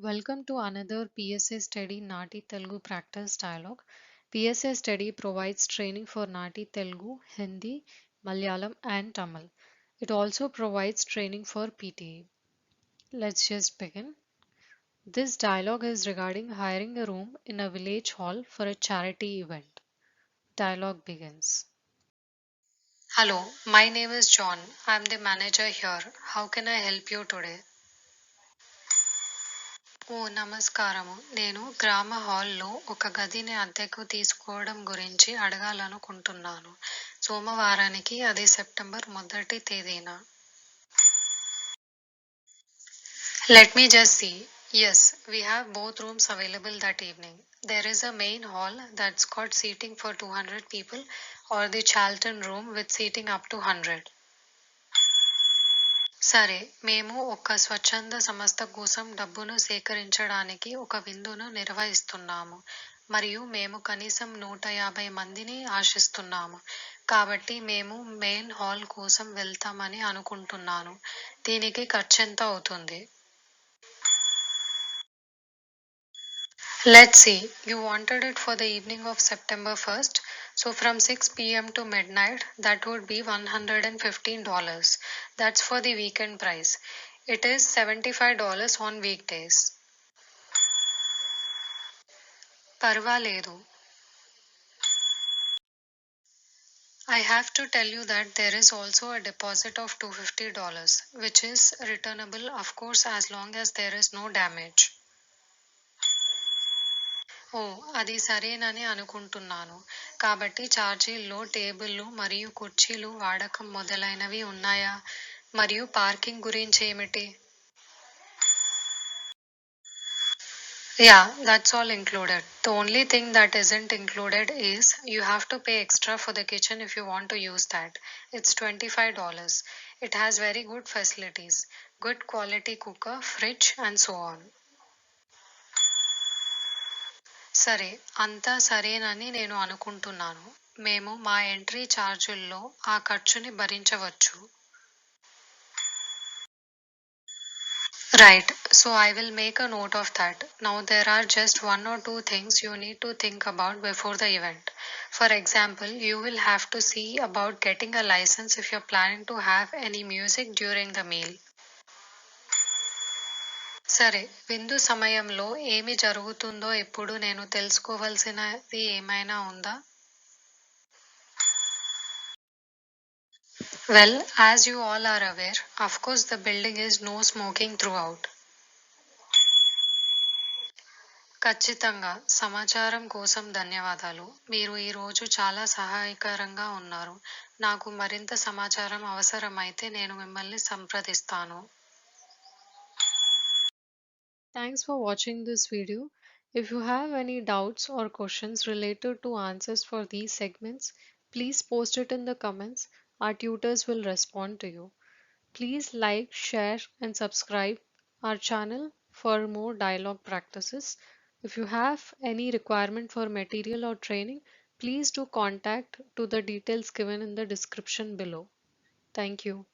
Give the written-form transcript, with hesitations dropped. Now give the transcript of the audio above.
Welcome to another PSA Study NAATI Telugu Practice Dialogue. PSA Study provides training for NAATI Telugu, Hindi, Malayalam, and Tamil. It also provides training for PTE. Let's just begin. This dialogue is regarding hiring a room in a village hall for a charity event. Dialogue begins. Hello, my name is John. I'm the manager here. How can I help you today? ఓ నమస్కారము నేను గ్రామ హాల్లో ఒక గదిని అద్దెకు తీసుకోవడం గురించి అడగాలనుకుంటున్నాను సోమవారానికి అది సెప్టెంబర్ మొదటి తేదీన Let me just see. Yes, we have both rooms available that evening. There is a main hall that's got seating for 200 people or the Charlton room with seating up to 100. సరే మేము ఒక స్వచ్ఛంద సంస్థ కోసం డబ్బును సేకరించడానికి ఒక విందును నిర్వహిస్తున్నాము మరియు మేము కనీసం 150 మందిని ఆశిస్తున్నాము కాబట్టి మేము మెయిన్ హాల్ కోసం వెళ్తామని అనుకుంటున్నాను దీనికి ఖర్చెంత అవుతుంది Let's see, you wanted it for the evening of September 1st, so from 6 p.m. to midnight, that would be $115. That's for the weekend price. It is $75 on weekdays. Parvaledu. I have to tell you that there is also a deposit of $250, which is returnable, of course, as long as there is no damage. ఓ అది సరేనని అనుకుంటున్నాను కాబట్టి ఛార్జీల్లో టేబుళ్లు మరియు కుర్చీలు వాడకం మొదలైనవి ఉన్నాయా మరియు పార్కింగ్ గురించి ఏమిటి Yeah, that's all included. The only thing that isn't included is you have to pay extra for the kitchen if you want to use that. It's $25. It has very good facilities, good quality cooker, fridge, and so on. సరే అంతా సరేనని నేను అనుకుంటున్నాను మేము మా entry ఛార్జుల్లో ఆ ఖర్చుని భరించవచ్చు Right, so I will make a note of that. Now there are just one or two things you need to think about before the event. For example, you will have to see about getting a license if you're planning to have any music during the meal. సరే విందు సమయంలో ఏమి జరుగుతుందో ఇప్పుడు నేను తెలుసుకోవాల్సినది ఏమైనా ఉందా Well, as you all are aware, of course the building is no smoking throughout. ఖచ్చితంగా సమాచారం కోసం ధన్యవాదాలు మీరు ఈ రోజు చాలా సహాయకరంగా ఉన్నారు నాకు మరింత సమాచారం అవసరమైతే నేను మిమ్మల్ని సంప్రదిస్తాను Thanks for watching this video. If you have any doubts or questions related to answers for these segments, please post it in the comments. Our tutors will respond to you. Please like, share, and subscribe our channel for more dialogue practices. If you have any requirement for material or training, please do contact to the details given in the description below. Thank you.